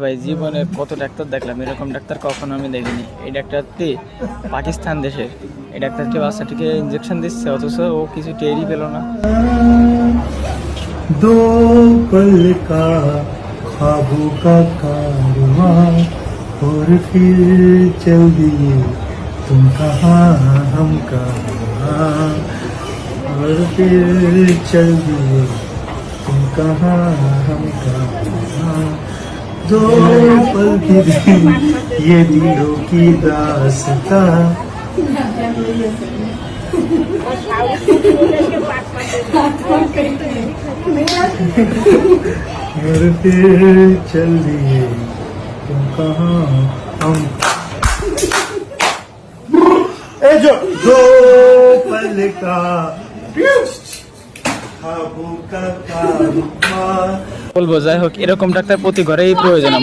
ভাই জীবনে কত ডাক্তার দেখলাম, এরকম ডাক্তার কখনো আমি দেখিনি। এই ডাক্তারটি পাকিস্তান দেশের। এই ডাক্তারটি বাচ্চাটিকে ইঞ্জেকশন দিচ্ছে, অথচ ও কিছু টেরই পেল না। दो पल का ख्वाबों का कारवां और फिर चल दिए तुम कहाँ हम कहाँ और फिर चल दिए तुम कहाँ हम कहाँ दो पल की दिन ये दिलों की दास्तां और फिर चल दिए तुम कहाँ हम जो दो पल का ख्वाबों का कारवां। বলবো যাই হোক, এরকম ডাক্তার প্রতি ঘরেই প্রয়োজন।